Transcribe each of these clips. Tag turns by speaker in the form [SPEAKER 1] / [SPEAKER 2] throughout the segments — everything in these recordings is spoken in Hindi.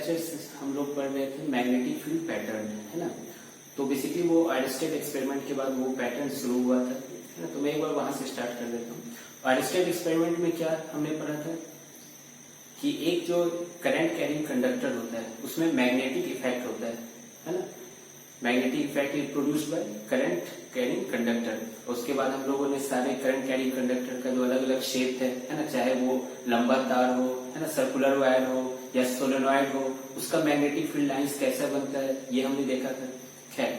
[SPEAKER 1] लेक्चर्स हम लोग पढ़ रहे थे मैग्नेटिक फील्ड पैटर्न, है ना। तो बेसिकली वो आइडस्टेट एक्सपेरिमेंट के बाद वो पैटर्न शुरू हुआ था, है ना। तो मैं एक बार वहां से स्टार्ट कर देता हूँ। आइडस्टेट एक्सपेरिमेंट में क्या हमने पढ़ा था कि एक जो करंट कैरिंग कंडक्टर होता है उसमें मैग्नेटिक इफेक्ट होता है ना। Magnetic effect is produced by current carrying conductor. उसके बाद हम लोगों ने सारे करंट कैरिंग कंडक्टर का जो अलग अलग शेप है ना, चाहे वो लंबा तार हो, है ना, सर्कुलर वायर हो या सोलेनॉइड हो, उसका मैग्नेटिक फील्ड लाइंस कैसा बनता है ये हमने देखा था। खैर,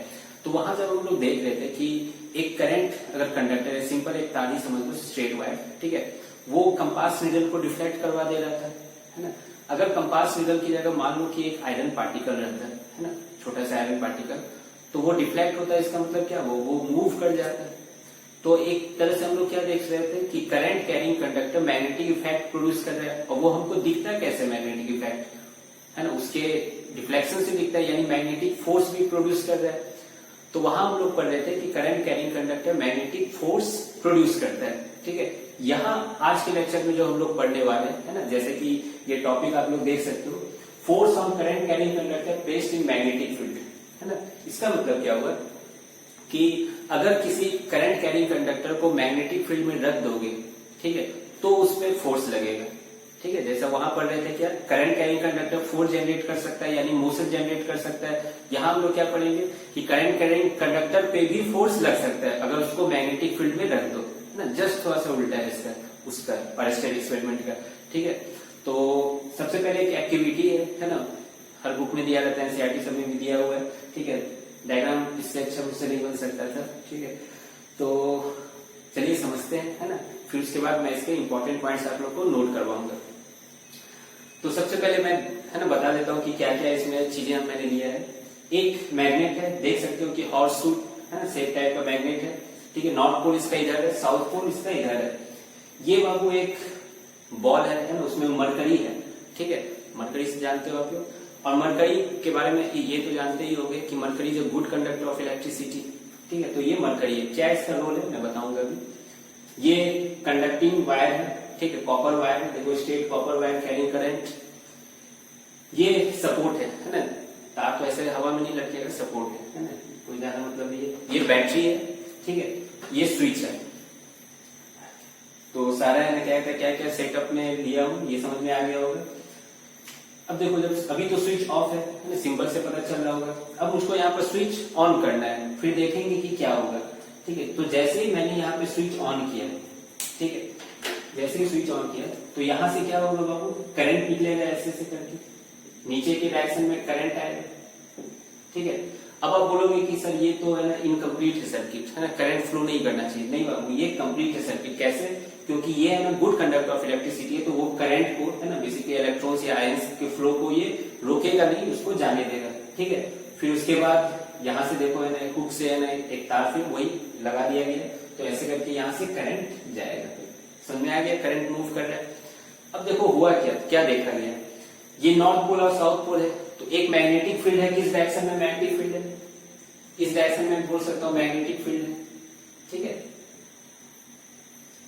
[SPEAKER 1] तो वहां जब हम लोग देख रहे थे कि एक करंट अगर कंडक्टर है, सिंपल एक तार ही समझ लो, स्ट्रेट वायर, ठीक है, वो कंपास नीडल को डिफ्लेक्ट करवा दे रहा था, है ना। अगर कंपास नीडल की जगह मान लो कि एक आयरन पार्टिकल रहता है ना, छोटा सा आयरन पार्टिकल, तो वो डिफ्लेक्ट होता है। इसका मतलब क्या, वो मूव कर जाता है। तो एक तरह से हम लोग क्या देख रहे थे कि current carrying conductor magnetic effect produce कर रहा है, और वो हमको दिखता है कैसे मैग्नेटिक इफेक्ट, है ना, उसके डिफ्लेक्शन से दिखता है, यानी मैग्नेटिक फोर्स भी प्रोड्यूस कर रहा है। तो वहां हम लोग पढ़ रहे थे कि current carrying conductor magnetic force produce करता है, ठीक है। यहाँ आज के लेक्चर में जो हम लोग पढ़ने वाले हैं, है ना, जैसे कि ये टॉपिक आप लोग देख सकते हो, force on current carrying conductor placed in magnetic field, है ना। इसका मतलब क्या होगा कि अगर किसी करंट कैरिंग कंडक्टर को मैग्नेटिक फील्ड में रख दोगे, ठीक है, तो उसमें फोर्स लगेगा, ठीक है। जैसा वहां पढ़ रहे थे क्या, current carrying conductor force generate कर सकता है, यानी मोशन जनरेट कर सकता है। यहां हम लोग क्या पढ़ेंगे कि करंट कैरिंग कंडक्टर पे भी फोर्स लग सकता है अगर उसको मैग्नेटिक फील्ड में रख दो, है ना। जस्ट थोड़ा सा उल्टा है इसका उसका आइडस्टेट एक्सपेरिमेंट का, ठीक है। तो सबसे पहले एक एक्टिविटी है ना, हर बुक में दिया रहता है, एनसीईआरटी सब में भी दिया हुआ है, ठीक है। डायग्राम इससे अच्छा मुझसे नहीं बन सकता था, ठीक है। तो चलिए समझते हैं, है ना। फिर उसके बाद मैं इसके इंपॉर्टेंट पॉइंट्स आप लोग को नोट करवाऊंगा। तो सबसे पहले मैं, है ना, बता देता हूँ कि क्या क्या इसमें चीजें मैंने लिया है। एक मैग्नेट है, देख सकते हो कि हॉर्स शू, है ना, सेफ टाइप का मैग्नेट है, ठीक है। नॉर्थ पोल इसका इधर है, साउथ पोल इसका इधर है। ये बाबू एक बॉल है ना, उसमें मरकरी है, ठीक है। मरकरी से जानते हो आप लोग, और मरकरी के बारे में ये तो जानते ही होंगे कि mercury is a good conductor of electricity, ठीक है। तो ये मरकरी है, क्या इसका रोल है मैं बताऊंगा अभी। ये कंडक्टिंग वायर है, ठीक है, कॉपर वायर है, देखो straight copper wire carrying current. ये सपोर्ट है ना, तार तो ऐसे हवा में नहीं लटकेगा, सपोर्ट है ना, कोई ज्यादा मतलब नहीं है। ये बैटरी है, ठीक है, ये स्विच है। तो सारा है ना, क्या क्या सेटअप में लिया हूं, ये समझ में आ गया होगा। अब देखो, जब अभी तो स्विच ऑफ है ना, सिंबल से पता चल रहा होगा। अब मुझको यहाँ पर स्विच ऑन करना है, फिर देखेंगे कि क्या होगा, ठीक है। तो जैसे ही मैंने यहाँ पे स्विच ऑन किया, ठीक है, जैसे ही स्विच ऑन किया तो यहाँ से क्या होगा बाबू, करंट निकलेगा ऐसे से करके, नीचे के डायरेक्शन में करंट आएगा, ठीक है। अब आप बोलोगे कि सर ये तो है ना इनकम्प्लीट है सर्किट, है ना, करंट फ्लो नहीं करना चाहिए। नहीं बाबू, ये कंप्लीट है सर्किट। कैसे? क्योंकि ये है ना गुड कंडक्टर ऑफ इलेक्ट्रिसिटी है, तो वो करंट को, है ना, बेसिकली इलेक्ट्रॉन्स या आयंस के फ्लो को ये रोकेगा नहीं, उसको जाने देगा, ठीक है। फिर उसके बाद यहाँ से देखो, है ना, हुक से है ना एक तार फिर वही लगा दिया गया, तो ऐसे करके यहाँ से करंट जाएगा। समझ में आ गया, करंट मूव कर रहा है। अब देखो हुआ क्या देखा गया, ये नॉर्थ पोल और साउथ पोल है, तो एक मैग्नेटिक फील्ड है, किस डायरेक्शन में मैग्नेटिक फील्ड है, इस डायरेक्शन में बोल सकता हूँ मैग्नेटिक फील्ड है, ठीक है।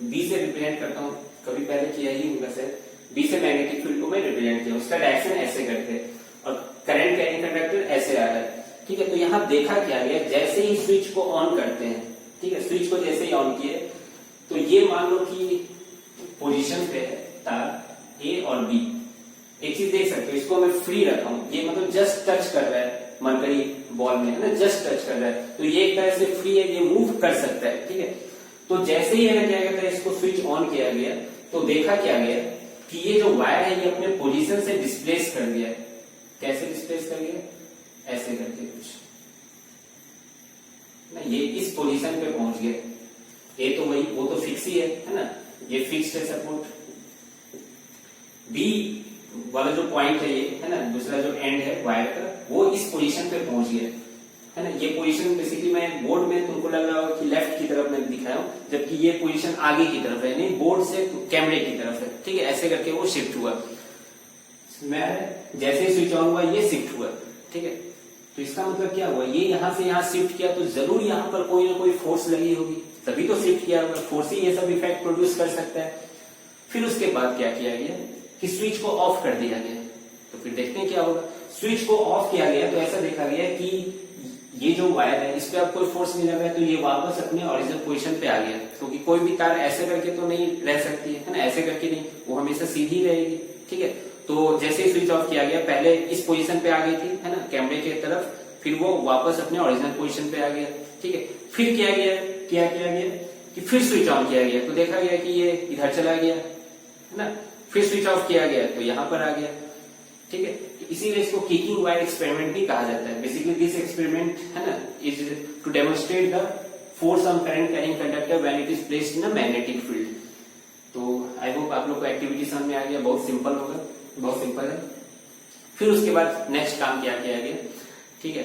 [SPEAKER 1] बी से रिप्रेजेंट करता हूँ, कभी पहले किया ही होगा सर। बी से मैग्नेटिक फील्ड को मैं रिप्रेजेंट किया, उसका डायरेक्शन ऐसे करते हैं, और करंट कैरिंग कंडक्टर ऐसे आ रहा है, ठीक है। तो यहाँ देखा क्या गया, जैसे ही स्विच को ऑन करते हैं, ठीक है, स्विच को जैसे ही ऑन किए, तो ये मान लो कि पोजीशन पे है तार ए और बी। एक चीज देख सकते हो, इसको मैं फ्री रखा हूं, ये मतलब जस्ट टच कर रहा है मरकरी बॉल में, है ना, जस्ट टच कर रहा है, तो ये एक तरह से फ्री है, ये मूव कर सकता है, ठीक है। तो जैसे ही है क्या कहता है, इसको स्विच ऑन किया गया, तो देखा क्या गया कि ये जो वायर है ये अपने पोजीशन से डिस्प्लेस कर दिया। कैसे डिस्प्लेस कर गया, ऐसे करके कुछ ना, ये इस पोजीशन पे पहुंच गया। ए तो वही, वो तो फिक्स ही है ना, ये फिक्स्ड है सपोर्ट। बी वाला जो पॉइंट है ये, है ना, दूसरा जो एंड है वायर का, वो इस पोजीशन पे पहुंच गया, है ना। ये पोजीशन बेसिकली मैं बोर्ड में तुमको लग रहा हो कि लेफ्ट की तरफ मैं दिखाया हूं, जबकि ये पोजीशन आगे की तरफ है, नहीं बोर्ड से कैमरे की तरफ है, ठीक है। ऐसे करके वो शिफ्ट हुआ, मैं जैसे ही स्विच ऑन हुआ ये शिफ्ट हुआ, ठीक है। तो इसका मतलब क्या हुआ, ये यहाँ से यहाँ शिफ्ट किया, तो जरूर यहाँ पर कोई ना कोई फोर्स लगी होगी, तभी तो शिफ्ट किया होगा, फोर्स ही ये सब इफेक्ट प्रोड्यूस कर सकता है। फिर उसके बाद क्या किया गया कि स्विच को ऑफ कर दिया गया, तो फिर देखते हैं क्या होगा। स्विच को ऑफ किया गया तो ऐसा देखा गया कि ये जो वायर है इस पे अब कोई फोर्स नहीं लग रहा है, तो ये वापस अपने ओरिजिनल पोजीशन पे आ गया, क्योंकि कोई भी तार ऐसे करके तो नहीं रह सकती है ना, ऐसे करके नहीं, वो हमेशा सीधी रहेगी। ठीक है, तो जैसे ही स्विच ऑफ किया गया पहले इस पोजीशन पे आ गई थी है ना कैमरे की तरफ, फिर वो वापस अपने ओरिजिनल पोजीशन पे आ गया। ठीक है, फिर क्या किया गया कि फिर स्विच ऑन किया गया तो देखा गया कि ये इधर चला गया है ना, फिर स्विच ऑफ किया गया तो यहां पर आ गया। ठीक है, इसीलिए इसको किकिंग वायर एक्सपेरिमेंट भी कहा जाता है। बेसिकली दिस एक्सपेरिमेंट है ना is to demonstrate the force on current carrying conductor when it is placed in a magnetic field. तो आई होप आप लोग को एक्टिविटी समझ में आ गया, बहुत सिंपल होगा, बहुत सिंपल है। फिर उसके बाद नेक्स्ट काम क्या किया गया, ठीक है,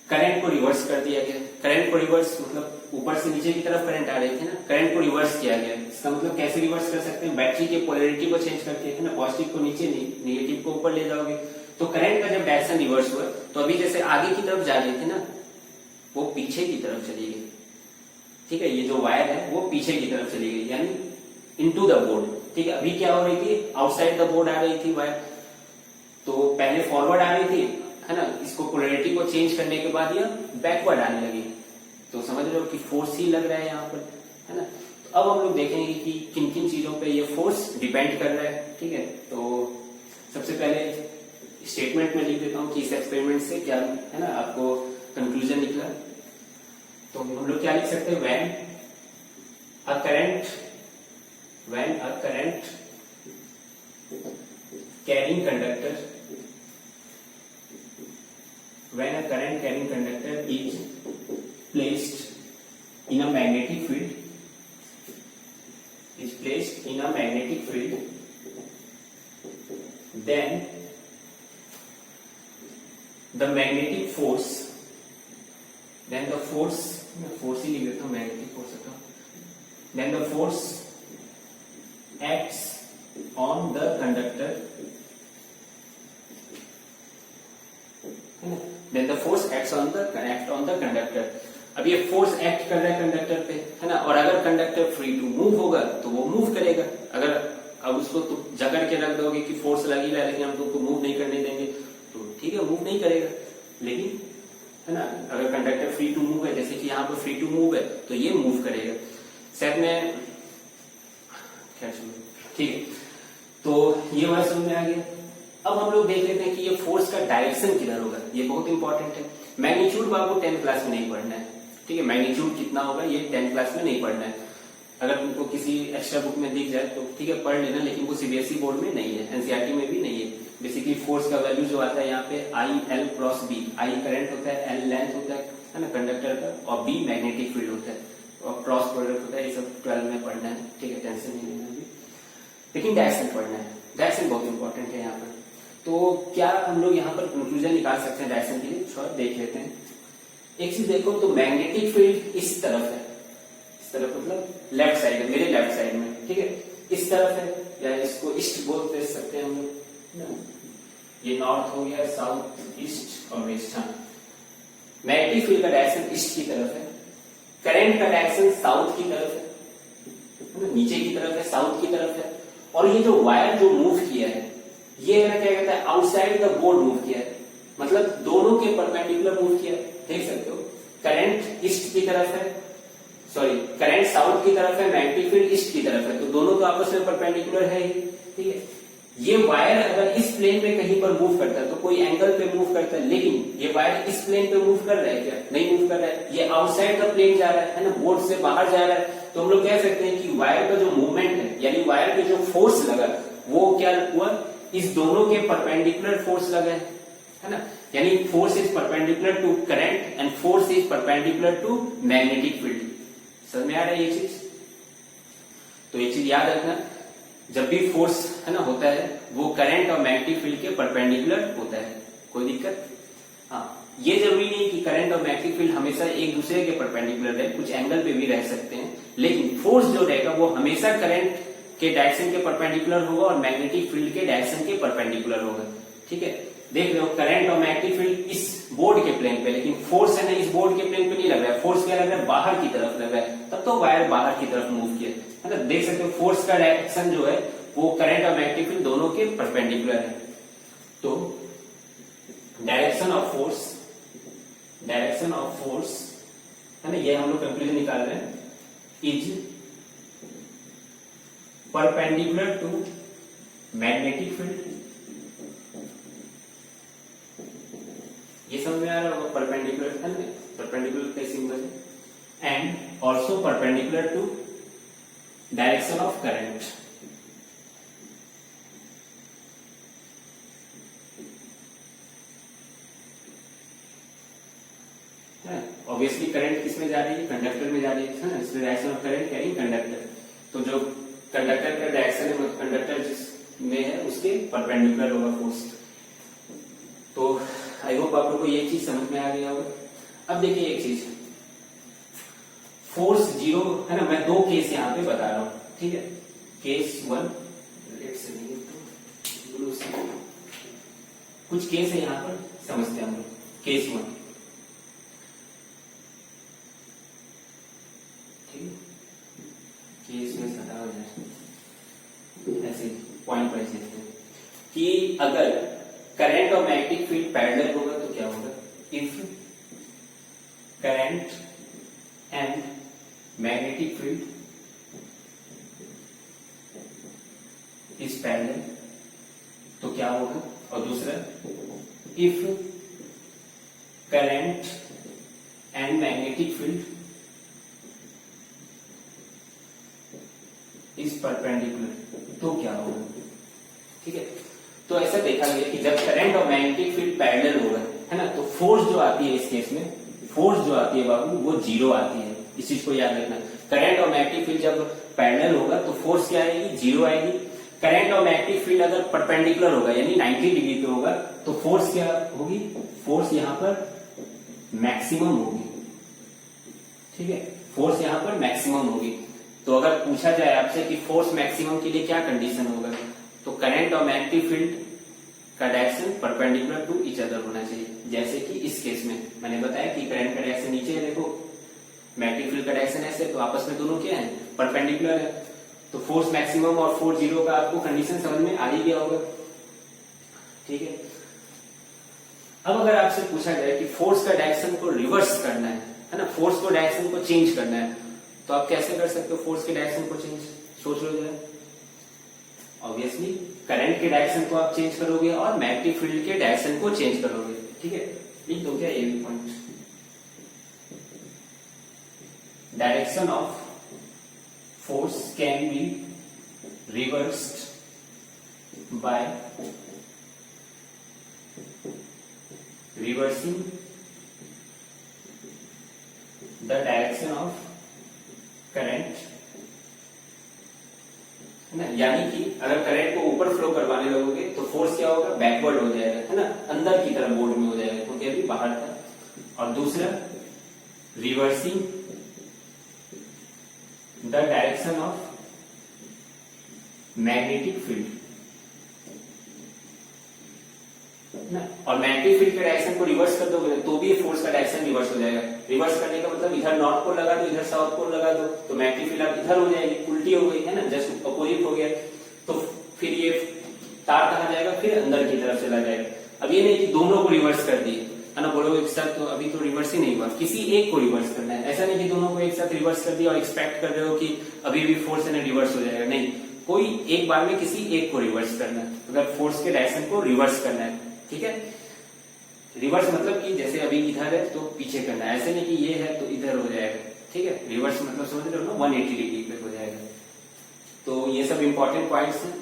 [SPEAKER 1] करंट को रिवर्स कर दिया गया। करंट को रिवर्स मतलब ऊपर से नीचे की तरफ करंट आ रही थी ना, करंट को रिवर्स किया गया। इसका मतलब कैसे रिवर्स कर सकते हैं, बैटरी के पोलैरिटी को चेंज करके है ना, पॉजिटिव को नीचे नेगेटिव को ऊपर ले जाओगे। तो करंट का जब डायरेक्शन रिवर्स हुआ तो अभी जैसे आगे की तरफ जा रही थी ना, वो पीछे की तरफ चली गई। ठीक है, ये जो वायर है वो पीछे की तरफ चली गई, यानी इनटू द बोर्ड। ठीक है, अभी क्या हो रही थी, आउटसाइड द बोर्ड आ रही थी वायर, तो पहले फॉरवर्ड आ रही थी है ना, इसको पोलैरिटी को चेंज करने के बाद ये बैकवर्ड आने लगी। तो समझ रहे हो कि फोर्स ही लग रहा है यहाँ पर है ना। तो अब हम लोग देखेंगे कि किन किन चीजों पे ये फोर्स डिपेंड कर रहा है। ठीक है, तो सबसे पहले स्टेटमेंट में लिख देता हूँ कि इस एक्सपेरिमेंट से क्या है ना आपको कंक्लूजन निकला। तो हम लोग क्या लिख सकते हैं, when a current carrying conductor when a current carrying conductor is placed in a magnetic field, then the magnetic force ही लिख देता हूं, magnetic force होता, then the force acts on the conductor, then the force acts on the conductor। अब ये फोर्स एक्ट कर रहा है कंडक्टर पे है ना, और अगर कंडक्टर फ्री टू मूव होगा तो वो मूव करेगा। अगर अब उसको तो जकड़ के रख दोगे कि फोर्स लगी रहा है लेकिन हम तुमको मूव नहीं करने देंगे तो ठीक है, मूव नहीं करेगा। लेकिन है ना, अगर कंडक्टर फ्री टू मूव है, जैसे कि यहाँ पर फ्री टू मूव है, तो ये मूव करेगा। सेट में ठीक है, तो ये बात समझ में आ गया। अब हम लोग देख लेते हैं कि ये फोर्स का डायरेक्शन किधर होगा, ये बहुत इंपॉर्टेंट है। मैग्नीट्यूड आपको 10th क्लास में नहीं पढ़ना है। ठीक है, मैग्नीट्यूड कितना होगा ये 10th क्लास में नहीं पढ़ना है। अगर तुमको किसी एक्स्ट्रा बुक में दिख जाए तो ठीक है पढ़ लेना, लेकिन वो सीबीएसई बोर्ड में नहीं है, एनसीईआरटी में भी नहीं है। बेसिकली फोर्स का वैल्यू जो आता है यहाँ पे I L cross B, I current होता है, एल लेंथ होता है ना कंडक्टर का, और बी मैग्नेटिक फील्ड होता है, और क्रॉस प्रोडक्ट होता है। ये सब 12 में पढ़ना है, ठीक है, टेंशन नहीं लेना अभी। लेकिन डायरेक्शन पढ़ना है, डायरेक्शन बहुत इंपॉर्टेंट है यहाँ पर। तो क्या हम लोग यहाँ पर कंक्लूजन निकाल सकते हैं डायरेक्शन के लिए, थोड़ा देख लेते हैं। एक चीज देखो, तो मैग्नेटिक फील्ड इस तरफ है, इस तरफ मतलब लेफ्ट साइड है, मेरे लेफ्ट साइड में, ठीक है, इस तरफ है, या इसको ईस्ट बोल सकते हैं हम लोग। ये नॉर्थ हो गया, साउथ, ईस्ट और वेस्ट। हाँ, मैग्नेटिक फील्ड का डायरेक्शन ईस्ट की तरफ है, करंट का डायरेक्शन साउथ की तरफ है, नीचे की तरफ है, साउथ की तरफ है। और ये जो वायर जो मूव किया है, ये क्या कहता है, आउटसाइड द बोर्ड मूव किया है, मतलब दोनों के परपेंडिकुलर मूव किया है। देख सकते हो, करंट ईस्ट की तरफ है, सॉरी करंट साउथ की तरफ है, मैग्नेटिक फील्ड ईस्ट की तरफ है, तो दोनों तो आपस में परपेंडिकुलर है ही। ठीक है, ये वायर अगर इस प्लेन में कहीं पर मूव करता है तो कोई एंगल पे मूव करता है, लेकिन ये वायर इस प्लेन पे मूव कर रहा है क्या, नहीं मूव कर रहा है, ये आउटसाइड द प्लेन जा रहा है ना, बोर्ड से बाहर जा रहा है। तो हम लोग कह सकते हैं कि वायर का जो मूवमेंट है, यानी वायर पे जो फोर्स लगा वो क्या हुआ, इस दोनों के परपेंडिकुलर फोर्स लगा है ना, यानी force is perpendicular to current and force is perpendicular to magnetic field. समझ में आ रहा है ये चीज? तो ये चीज याद रखना, जब भी फोर्स है ना होता है वो करंट और मैग्नेटिक फील्ड के परपेंडिकुलर होता है। कोई दिक्कत? हाँ, ये जरूरी नहीं कि करंट और मैग्नेटिक फील्ड हमेशा एक दूसरे के परपेंडिकुलर रहे, कुछ एंगल पे भी रह सकते हैं, लेकिन फोर्स जो रहेगा वो हमेशा करंट के डायरेक्शन के परपेंडिकुलर होगा और मैग्नेटिक फील्ड के डायरेक्शन के परपेंडिकुलर होगा। ठीक है, देख रहे हो, करंट और मैग्नेटिक फील्ड इस बोर्ड के प्लेन पे, लेकिन फोर्स है ना इस बोर्ड के प्लेन पे नहीं लग रहा है, फोर्स क्या लग रहा है, बाहर की तरफ लग रहा है, तब तो वायर बाहर की तरफ मूव किया है ना। देख सकते हो फोर्स का डायरेक्शन जो है वो करंट और मैग्नेटिक फील्ड दोनों के परपेंडिकुलर है। तो डायरेक्शन ऑफ फोर्स है ना, ये हम लोग कंक्लूजन निकाल रहे हैं, is perpendicular to magnetic field. ये समझ में आ रहा होगा, परपेंडिकुलर है ना, परपेंडिकुलर का सिंबल है, and also perpendicular to direction of current. Obviously current किसमें जा रही है, कंडक्टर में जा रही है ना, इसलिए direction of current carrying conductor. तो जो कंडक्टर का डायरेक्शन है, कंडक्टर जिसमें है उसके परपेंडिकुलर होगा फोर्स। तो आई होप आप लोग को ये चीज समझ में आ गया होगा। अब देखिए एक चीज, फोर्स जीरो है ना, मैं दो केस यहाँ पे बता रहा हूं, ठीक है। केस वन, कुछ केस है यहाँ पर, समझते हैं हम लोग। केस वन, केस में सटा हो जाए, ऐसे पॉइंट वाइज देखते हैं कि अगर करंट और मैग्नेटिक फील्ड पैरेलल होगा तो क्या होगा। If current and magnetic field is parallel तो क्या होगा। और दूसरा, if current and magnetic field is perpendicular तो क्या होगा, ठीक है। तो ऐसा देखा गया कि जब करंट और मैग्नेटिक फील्ड पैरेलल होगा है ना, तो फोर्स जो आती है इस केस में, फोर्स जो आती है बाबू वो जीरो आती है। इस चीज को याद रखना, करंट और मैग्नेटिक फील्ड जब पैरेलल होगा तो फोर्स क्या आएगी, जीरो आएगी। करंट और मैग्नेटिक फील्ड अगर परपेंडिकुलर होगा यानी 90 डिग्री पे होगा तो फोर्स क्या होगी, फोर्स यहां पर मैक्सिमम होगी, ठीक है। फोर्स यहां पर मैक्सिमम होगी। तो अगर पूछा जाए आपसे कि फोर्स मैक्सिमम के लिए क्या कंडीशन होगा, तो करंट और मैग्नेटिक फील्ड का direction perpendicular to each other होना चाहिए। जैसे कि इस केस में मैंने बताया कि करंट का डायरेक्शन नीचे है, देखो मैग्नेटिक फील्ड का डायरेक्शन ऐसे, तो आपस में दोनों क्या है, परपेंडिकुलर है। तो फोर्स मैक्सिमम और फोर्स जीरो का आपको कंडीशन समझ में आ ही गया होगा, ठीक है। अब अगर आपसे पूछा जाए कि फोर्स का डायरेक्शन को रिवर्स करना है ना, फोर्स को डायरेक्शन को चेंज करना है, तो आप कैसे कर सकते हो फोर्स के डायरेक्शन को चेंज, सोच लो जरा। ऑब्वियसली करंट के डायरेक्शन को आप चेंज करोगे और मैग्नेटिक फील्ड के डायरेक्शन को चेंज करोगे, ठीक है। लिख दो क्या ये भी point, direction of force can be reversed by reversing the direction of current, है ना। यानी कि अगर करंट को ऊपर फ्लो करवाने लगोगे तो फोर्स क्या होगा, बैकवर्ड हो जाएगा, है ना, अंदर की तरफ बोर्ड में हो जाएगा क्योंकि अभी बाहर था। और दूसरा, reversing the direction of magnetic field ना। और मैग्नेटिक फील्ड के डायरेक्शन को रिवर्स कर दोगे तो भी फोर्स का डायरेक्शन रिवर्स हो जाएगा। रिवर्स करने का मतलब इधर नॉर्थ पोल लगा दो, इधर साउथ पोल लगा दो, तो मैग्नेटिक फील्ड अब इधर हो जाएगी, उल्टी हो गई है ना, जस्ट अपोजिट हो गया। तो फिर ये तार कहां जाएगा, फिर अंदर की तरफ चला जाएगा। अब ये नहीं कि दोनों को रिवर्स कर दिए, है ना, बोलोगे सर तो अभी तो रिवर्स ही नहीं हुआ, किसी एक को रिवर्स करना है। ऐसा नहीं कि दोनों को एक साथ रिवर्स कर दिया और एक्सपेक्ट कर रहे हो कि अभी भी फोर्स है ना रिवर्स हो जाएगा, नहीं, कोई एक बार में किसी एक को रिवर्स करना है। अगर फोर्स के डायरेक्शन को रिवर्स करना है, ठीक है। रिवर्स मतलब कि जैसे अभी इधर है तो पीछे करना है, ऐसे नहीं कि ये है तो इधर हो जाएगा, ठीक है। रिवर्स मतलब समझ रहे हो ना, 180 डिग्री पे हो जाएगा। तो ये सब इंपॉर्टेंट पॉइंट्स हैं।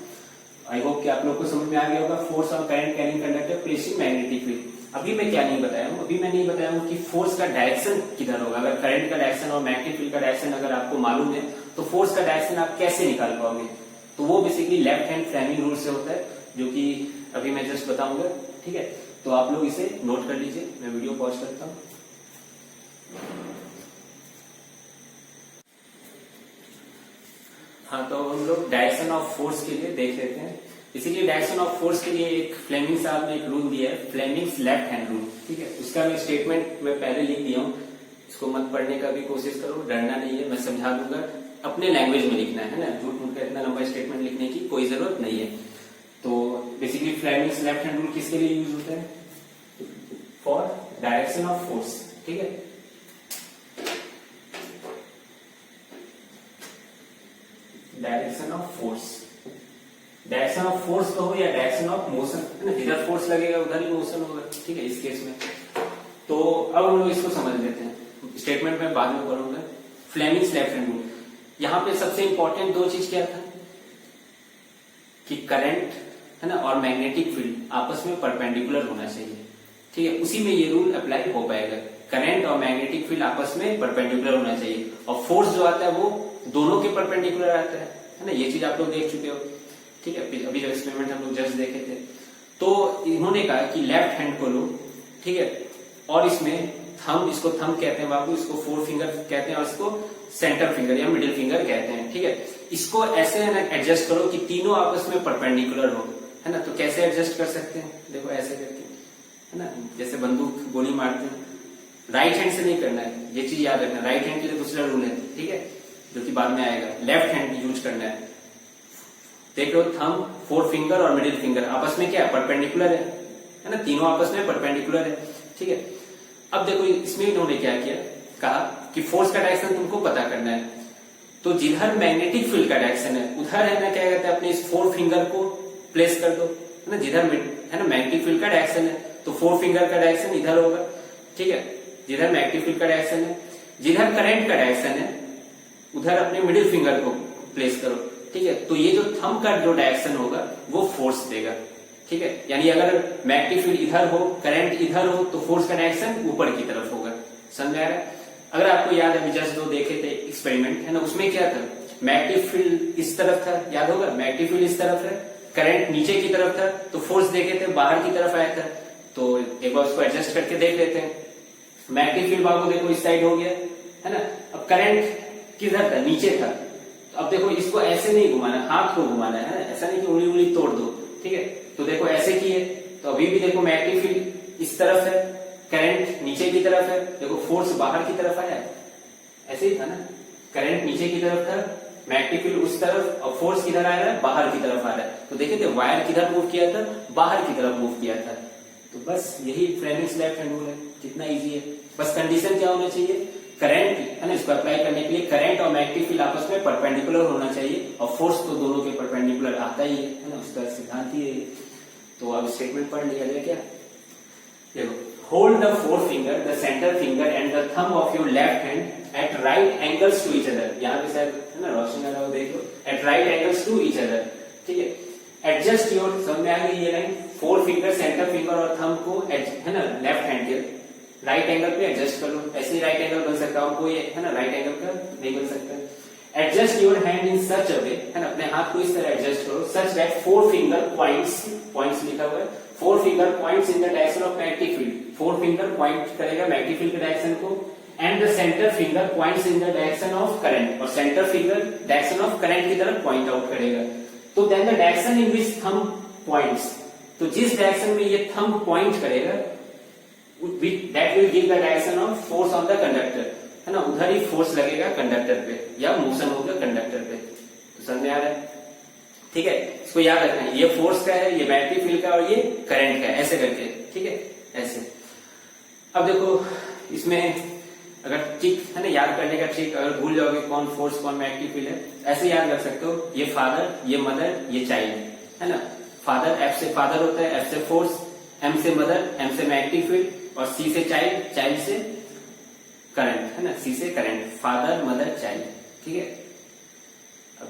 [SPEAKER 1] आई होप कि आप लोग को समझ में आ गया होगा। Force on current carrying conductor placing magnetic field. अभी मैं क्या नहीं बताया हूँ, अभी मैं नहीं बताया हूँ कि फोर्स का डायरेक्शन किधर होगा। अगर करंट का डायरेक्शन और मैग्नेटिक फील्ड का डायरेक्शन अगर आपको मालूम है तो फोर्स का डायरेक्शन आप कैसे निकाल पाओगे। तो वो basically left hand Fleming rule से होता है, जो कि अभी मैं जस्ट बताऊंगा, ठीक है। तो आप लोग इसे नोट कर लीजिए, मैं वीडियो पॉज करता हूं। हाँ, तो हम लोग डायरेक्शन ऑफ फोर्स के लिए देख लेते हैं। इसीलिए डायरेक्शन ऑफ फोर्स के लिए एक फ्लेमिंग साहब ने एक रूल दिया है, फ्लेमिंग्स लेफ्ट हैंड रूल, ठीक है। उसका मैं स्टेटमेंट मैं पहले लिख दिया हूँ, इसको मत पढ़ने का भी कोशिश करो, डरना नहीं है, मैं समझा दूंगा। अपने लैंग्वेज में लिखना है ना, झूठ मूठ का इतना लंबा स्टेटमेंट लिखने की कोई जरूरत नहीं है। तो basically Fleming's left hand rule किसके लिए यूज होता है, फॉर डायरेक्शन ऑफ फोर्स, ठीक है। Direction of force, direction of force कहो या डायरेक्शन ऑफ मोशन, है ना, जिधर फोर्स लगेगा उधर ही मोशन होगा, ठीक है, इस केस में। तो अब हम लोग इसको समझ लेते हैं, स्टेटमेंट में बाद में करूंगा। फ्लेमिंग्स लेफ्ट हैंड रूल, यहां पे सबसे इंपॉर्टेंट दो चीज क्या था कि करंट, है ना, और मैग्नेटिक फील्ड आपस में परपेंडिकुलर होना चाहिए, ठीक है, उसी में ये रूल अप्लाई हो पाएगा। करंट और मैग्नेटिक फील्ड आपस में परपेंडिकुलर होना चाहिए, और फोर्स जो आता है वो दोनों के परपेंडिकुलर आता है ना, ये चीज आप लोग देख चुके हो, ठीक है, अभी जो एक्सपेरिमेंट हम लोग जस्ट देखे थे। तो इन्होंने कहा कि लेफ्ट हैंड को लो, ठीक है, और इसमें थंब, इसको थंब कहते हैं बाबू, इसको फोर फिंगर कहते हैं, और इसको सेंटर फिंगर या मिडिल फिंगर कहते हैं, ठीक है। इसको ऐसे है ना एडजस्ट करो कि तीनों आपस में परपेंडिकुलर हो, है ना। तो कैसे एडजस्ट कर सकते हैं, देखो ऐसे करके, है ना, जैसे बंदूक गोली मारते हैं, राइट हैंड से नहीं करना है, ये चीज याद रखना। राइट हैंड के लिए दूसरा रूल है, ठीक है, जो कि बाद में आएगा। लेफ्ट हैंड यूज करना है। देख लो, थंब, फोर फिंगर और मिडिल फिंगर आपस में क्या है, परपेंडिकुलर है ना, तीनों आपस में परपेंडिकुलर है, ठीक है। अब देखो इसमें इन्होंने क्या किया, कहा कि फोर्स का डायरेक्शन तुमको पता करना है, तो जिधर मैग्नेटिक फील्ड का डायरेक्शन है उधर है ना, क्या कहते हैं, अपने इस फोर फिंगर को प्लेस कर दो, है ना, जिधर है ना मैग्नेटिक फील्ड का डायरेक्शन है, तो फोर फिंगर का डायरेक्शन इधर होगा, ठीक है, जिधर मैग्नेटिक फील्ड का डायरेक्शन है। जिधर करंट का डायरेक्शन है उधर अपने मिडिल फिंगर को प्लेस करो, ठीक है। तो ये जो थंब का जो डायरेक्शन होगा वो फोर्स देगा, ठीक है। यानी अगर मैग्नेटिक फील्ड इधर हो, करंट इधर हो, तो फोर्स का डायरेक्शन ऊपर की तरफ होगा, समझ आ रहा है। अगर आपको याद है, जस्ट जो देखे थे एक्सपेरिमेंट, है ना, उसमें क्या था, मैग्नेटिक फील्ड इस तरफ था, याद होगा, मैग्नेटिक फील्ड इस तरफ है, करंट नीचे की तरफ था, तो फोर्स देखे थे बाहर की तरफ आया था। तो एक बार उसको एडजस्ट करके देख लेते हैं। मैग्नेटिक फील्ड बाबू देखो इस साइड हो गया, है ना। अब करंट किधर था, नीचे था। तो अब देखो इसको ऐसे नहीं घुमाना, हाथ को घुमाना है, ऐसा नहीं कि उंगली उंगली तोड़ दो, ठीक है। तो देखो ऐसे किए, तो अभी भी देखो मैग्नेटिक फील्ड इस तरफ है, करंट नीचे की तरफ है, देखो फोर्स बाहर की तरफ आया, ऐसे ही था ना, करंट नीचे की तरफ था, मैग्नेटिक फील्ड उस तरफ, और फोर्स किधर आ रहा है, बाहर की तरफ आ रहा है। तो देखिए थे वायर किधर मूव किया था, बाहर की तरफ मूव किया था। तो बस यही फ्लेमिंग्स लेफ्ट हैंड रूल है, कितना इजी है। बस कंडीशन क्या होना चाहिए, करंट, है ना, इसको अप्लाई करने के लिए करंट और मैग्नेटिक फील्ड आपस में परपेंडिकुलर होना चाहिए, और फोर्स तो दोनों के परपेंडिकुलर आता ही है ना, उसका सिद्धांत ही है। तो अब स्टेटमेंट पढ़ लिया जाए क्या, देखो, hold the forefinger, the centre finger and the thumb of your left hand at right angles to each other. यहाँ पे शायद है ना रोशनी आ रहा हो, देख लो, at right angles to each other, ठीक है। एडजस्ट योर, समझ में आ गई ये line, four finger, centre finger और थंब को, है ना, लेफ्ट हैंड के राइट एंगल पे एडजस्ट कर लो। ऐसे ही राइट एंगल बन सकता है, कोई है ना राइट एंगल का नहीं बन सकता। Adjust your hand in such a way, है ना, अपने हाथ को इस तरह एडजस्ट करो, such that four finger points, points लिखा हुआ है, four finger points in the direction of magnetic field, four finger point करेगा मैग्नेटिक फील्ड के डायरेक्शन को, and the centre finger points in the direction of current, और centre finger direction of current की तरफ पॉइंट आउट करेगा। तो then the direction in which thumb points, तो जिस डायरेक्शन में ये थंब पॉइंट करेगा, that will give the direction of force on the conductor, है ना, उधर ही फोर्स लगेगा कंडक्टर पे, या मोशन होगा कंडक्टर पे। तो समझ में आ रहा है, ठीक है। इसको याद रखना है, ये फोर्स का है, ये मैग्नेटिक फील्ड का, और ये करंट का है, ऐसे करके, ठीक है, ऐसे। अब देखो इसमें अगर ट्रिक है ना, याद करने का ट्रिक, अगर भूल जाओगे कौन फोर्स कौन मैग्नेटिक फील्ड है, ऐसे याद रख सकते हो, ये फादर, ये मदर, ये चाइल्ड, है ना। फादर, एफ से फादर होता है, एफ से फोर्स, एम से मदर, एम से मैग्नेटिक फील्ड, और सी से चाइल्ड, चाइल्ड से करंट, है ना, सी से करंट, फादर मदर चाइल्ड, ठीक है। अब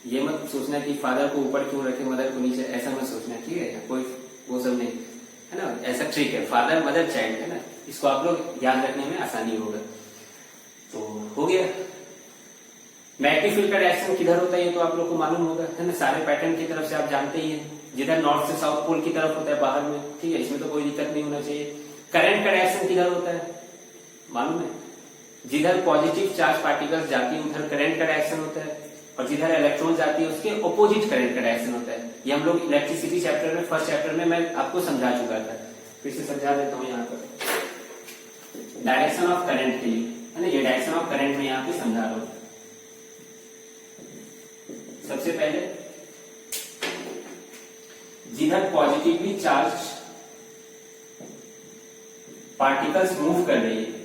[SPEAKER 1] ये मत सोचना कि फादर को ऊपर क्यों रखे, मदर को नीचे, ऐसा मत सोचना, ठीक है, कोई वो सब नहीं, है ना, ऐसा ट्रिक है, फादर मदर चाइल्ड, है ना, इसको आप लोग याद रखने में आसानी होगा। तो हो गया। मैग्नेटिक फील्ड का डायरेक्शन किधर होता है ये तो आप लोग को मालूम होगा, है ना, सारे पैटर्न की तरफ से आप जानते ही हैं, जिधर नॉर्थ से साउथ पोल की तरफ होता है बाहर में, ठीक है, इसमें तो कोई दिक्कत नहीं होना चाहिए। करंट का डायरेक्शन किधर होता है मालूम है, जिधर पॉजिटिव चार्ज पार्टिकल्स जाती है उधर करंट का डायरेक्शन होता है, और जिधर इलेक्ट्रॉन जाती है उसके ऑपोजिट करंट का डायरेक्शन होता है। ये हम लोग इलेक्ट्रिसिटी चैप्टर में, फर्स्ट चैप्टर में मैं आपको समझा चुका था, फिर से समझा देता हूँ यहाँ पर। डायरेक्शन ऑफ करंट के लिए, है ना, ये डायरेक्शन ऑफ करंट में यहाँ पे समझा रहा हूँ। सबसे पहले जिधर पॉजिटिवली चार्ज पार्टिकल्स मूव कर रही है,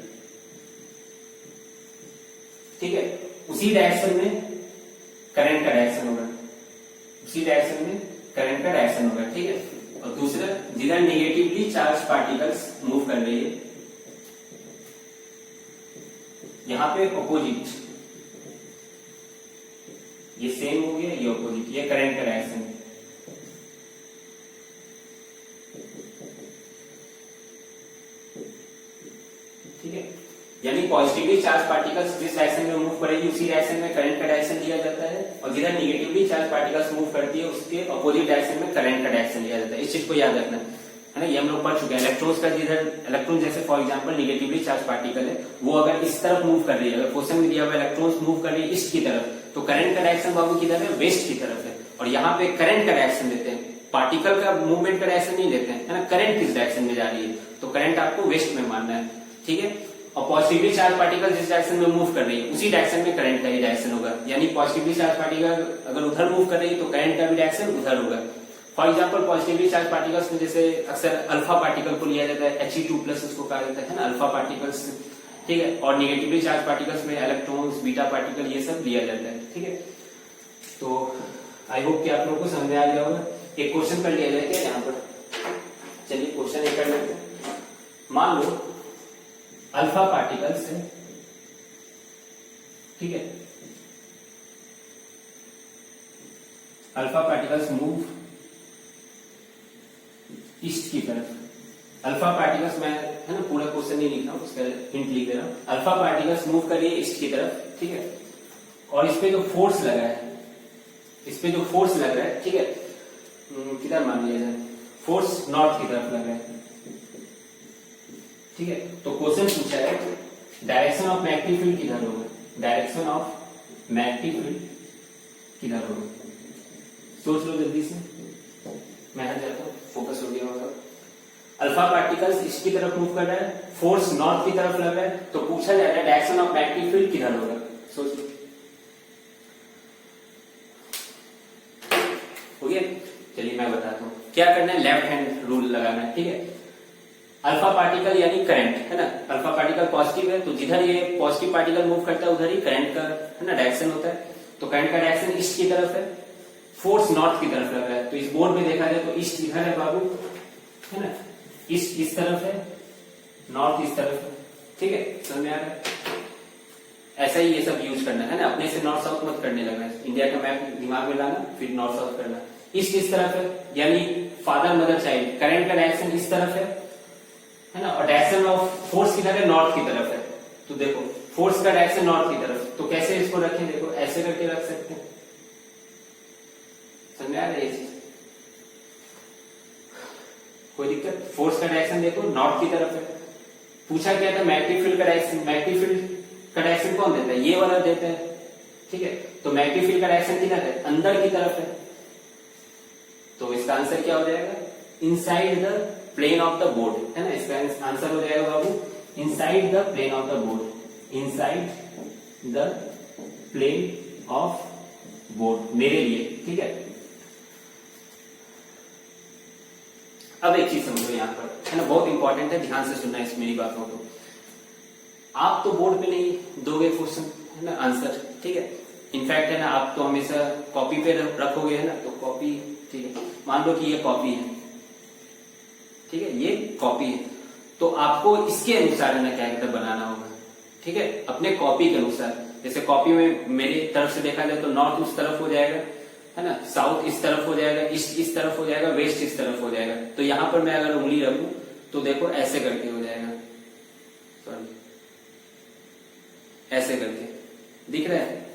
[SPEAKER 1] ठीक है, उसी डायरेक्शन में करंट का डायरेक्शन होगा, उसी डायरेक्शन में करंट का डायरेक्शन होगा, ठीक है। और दूसरा, जिधर निगेटिवली चार्ज पार्टिकल्स मूव कर रही है, यहां पे ऑपोजिट, ये सेम हो गया, ये ऑपोजिट, ये करंट का डायरेक्शन है। ठीक है, यानी पॉजिटिवली चार्ज पार्टिकल्स जिस डायरेक्शन में मूव करेगी उसी डायरेक्शन में करंट का डायरेक्शन लिया जाता है, और जिधर निगेटिवली चार्ज पार्टिकल्स मूव करती है उसके अपोजिट डायरेक्शन में करंट का डायरेक्शन लिया जाता है। इस चीज को याद रखना है ना, ये हम लोग पढ़ चुके हैं। इलेक्ट्रॉन्स का जिधर इलेक्ट्रॉन जैसे for example negatively charge particle है, वो अगर इस तरफ मूव कर रही है, अगर क्वेश्चन में दिया हुआ इलेक्ट्रॉन्स मूव कर रही है ईस्ट की तरफ, तो करंट का डायरेक्शन बाबू किधर है, वेस्ट की तरफ है। और यहाँ पे करंट का डायरेक्शन देते हैं, पार्टिकल का मूवमेंट का डायरेक्शन नहीं देते हैं, है ना, करंट किस डायरेक्शन में जा रही है, तो करंट आपको वेस्ट में मानना है, ठीक है। और पॉजिटिवली चार्ज पार्टिकल जिस डायरेक्शन में मूव कर रही है उसी डायरेक्शन में करंट का ही डायरेक्शन होगा, यानी पॉजिटिवली चार्ज पार्टिकल अगर उधर मूव कर रही है तो करंट का भी डायरेक्शन उधर होगा। For example positively charge particles में जैसे अक्सर अल्फा पार्टिकल को लिया जाता है, He2+ उसको कहा जाता है ना, अल्फा पार्टिकल्स, ठीक है। और निगेटिवली चार्ज पार्टिकल्स में इलेक्ट्रॉन्स, बीटा पार्टिकल, ये सब लिया जाता है, ठीक है। तो आई होप कि आप लोगों को समझ में आ गया होगा। एक क्वेश्चन कर लिया जाए क्या यहाँ पर, चलिए क्वेश्चन एक कर लेते हैं। मान लो अल्फा पार्टिकल्स है, ठीक है, अल्फा पार्टिकल्स मूव ईस्ट की तरफ। अल्फा पार्टिकल्स, मैं है ना पूरा क्वेश्चन नहीं लिख रहा हूं, उसका हिंट लिख दे रहा हूं। अल्फा पार्टिकल्स मूव कर रही है ईस्ट की तरफ, ठीक है, और इस पे जो फोर्स लगा है, इस पे जो फोर्स लग रहा है, ठीक है, किधर मान लिया जाए, फोर्स नॉर्थ की तरफ लग रहा है, ठीक है। तो क्वेश्चन पूछा है डायरेक्शन ऑफ मैग्नेटिक फील्ड किधर होगा, डायरेक्शन ऑफ मैग्नेटिक फील्ड किधर होगा, सोच लो जल्दी से, मैं हट जाता हूं, फोकस हो गया होगा। अल्फा पार्टिकल्स ईस्ट की तरफ मूव कर रहा है, फोर्स नॉर्थ की तरफ लग रहा है, तो पूछा जा रहा है डायरेक्शन ऑफ मैग्नेटिक फील्ड किधर होगा, सोच लो। हो गया, चलिए मैं बताता हूं क्या करना है, लेफ्ट हैंड रूल लगाना है, ठीक है। अल्फा पार्टिकल यानी करंट, है ना, अल्फा पार्टिकल पॉजिटिव है, तो जिधर ये पॉजिटिव पार्टिकल मूव करता है उधर ही करंट का, है ना, डायरेक्शन होता है। तो करंट का डायरेक्शन ईस्ट की तरफ है, फोर्स नॉर्थ की तरफ लग रहा है, तो इस बोर्ड में देखा जाए तो ईस्ट इधर है बाबू, है ना, ईस्ट इस तरफ है, नॉर्थ इस तरफ है, ठीक है, समझ में आ रहा है। ऐसा ही ये सब यूज करना है ना, अपने से नॉर्थ साउथ मत करने लगना है, इंडिया का मैप दिमाग में लाना, फिर नॉर्थ साउथ करना। ईस्ट इस तरफ है, यानी फादर मदर चाइल्ड, करंट का डायरेक्शन इस तरफ है ना, और डायरेक्शन ऑफ फोर्स किधर है, नॉर्थ की तरफ है। तो देखो फोर्स का डायरेक्शन नॉर्थ की तरफ, तो कैसे इसको रखें, देखो ऐसे करके रख सकते हैं, समझ में आ रहा है ये चीज, कोई दिक्कत। फोर्स का डायरेक्शन देखो नॉर्थ की तरफ है, पूछा क्या था मैग्नेटिक फील्ड का डायरेक्शन, मैग्नेटिक फील्ड का डायरेक्शन कौन देता है, ये वाला देता है, ठीक है। तो मैग्नेटिक फील्ड का डायरेक्शन किधर है, अंदर की तरफ है, तो इसका आंसर क्या हो जाएगा, inside the plane of the board, है ना, इसका आंसर हो जाएगा बाबू inside the plane of the board, inside the plane of board मेरे लिए, ठीक है। अब एक चीज समझो यहाँ पर, है ना, बहुत इंपॉर्टेंट है, ध्यान से सुनना इस मेरी बातों को। आप तो बोर्ड पे नहीं दोगे क्वेश्चन, है ना, आंसर, ठीक है। इनफैक्ट है ना, आप तो हमेशा कॉपी पे रखोगे, है ना, तो कॉपी, ठीक है, मान लो कि ये कॉपी है, ठीक है, ये कॉपी है, तो आपको इसके अनुसार है ना क्या कहते बनाना होगा, ठीक है, अपने कॉपी के अनुसार। जैसे कॉपी में मेरी तरफ से देखा जाए तो नॉर्थ उस तरफ हो जाएगा, है ना, साउथ इस तरफ हो जाएगा, ईस्ट इस तरफ हो जाएगा, वेस्ट इस तरफ हो जाएगा। तो यहां पर मैं अगर उंगली रखूं तो देखो ऐसे करके हो जाएगा, सॉरी ऐसे करके दिख रहा है,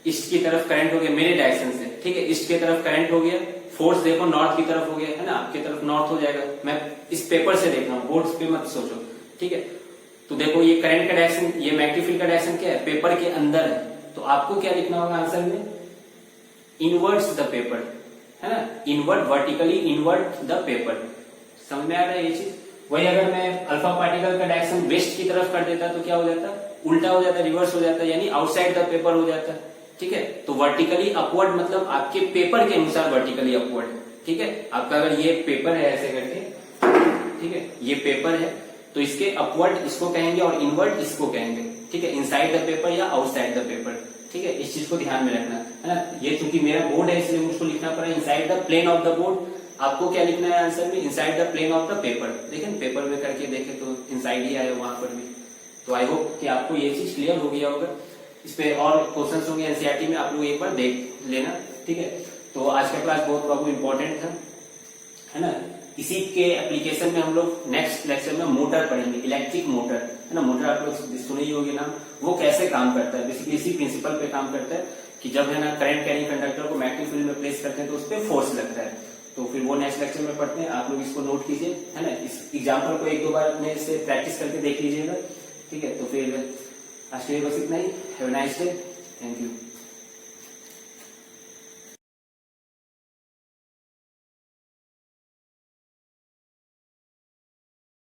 [SPEAKER 1] ईस्ट की तरफ करंट हो गया मेरे डायरेक्शन से, ठीक है, ईस्ट की तरफ करंट हो गया, फोर्स देखो नॉर्थ की तरफ हो गया, है ना, आपकी तरफ नॉर्थ हो जाएगा। मैं इस पेपर से देख रहा हूँ, बोर्ड पे मत सोचो, ठीक है। तो देखो ये करंट का डायरेक्शन, ये मैग्नेटिक फील्ड का डायरेक्शन क्या है, पेपर के अंदर है, तो आपको क्या लिखना होगा आंसर में, इनवर्ट्स द पेपर, है ना, invert, vertically invert the paper. समझ में आ रहा है ये चीज। वही अगर मैं अल्फा पार्टिकल का डायरेक्शन वेस्ट की तरफ कर देता तो क्या हो जाता, उल्टा हो जाता, रिवर्स हो जाता, यानी आउटसाइड द पेपर हो जाता, ठीक है। तो वर्टिकली अपवर्ड मतलब आपके पेपर के अनुसार वर्टिकली अपवर्ड, ठीक है। आपका अगर ये पेपर है ऐसे करके, ठीक है, ये पेपर है, तो इसके अपवर्ड इसको कहेंगे और इनवर्ड इसको कहेंगे, ठीक है, इनसाइड द पेपर या आउटसाइड द पेपर, ठीक है, इस चीज को ध्यान में रखना है ना। ये चूंकि मेरा बोर्ड है इसलिए मुझको लिखना पड़ा inside the plane of the board, आपको क्या लिखना है आंसर में, inside the plane of the paper. देखें पेपर में करके देखे तो इनसाइड ही आया वहां पर भी। तो आई होप कि आपको ये चीज क्लियर हो गया होगा। इस पे और क्वेश्चंस होंगे एनसीईआरटी में, आप लोग एक बार देख लेना, ठीक है। तो आज का क्लास बहुत बाबू इंपॉर्टेंट था, है ना। इसी के एप्लीकेशन में हम लोग नेक्स्ट लेक्चर में मोटर पढ़ेंगे, इलेक्ट्रिक मोटर, है ना। मोटर आप लोग सुने ही होगी नाम, वो कैसे काम करता है, बेसिकली इसी प्रिंसिपल पे काम करता है कि जब है ना करंट कैरिंग कंडक्टर को मैग्नेटिक फील्ड में प्लेस करते हैं तो उस पर फोर्स लगता है। तो फिर वो नेक्स्ट लेक्चर में पढ़ते हैं, आप लोग इसको नोट कीजिए, है ना। इस एग्जाम्पल को एक दो बार अपने से प्रैक्टिस करके देख लीजिएगा, ठीक है। तो फिर आज के लिए बस इतना ही। Have a nice day, thank you.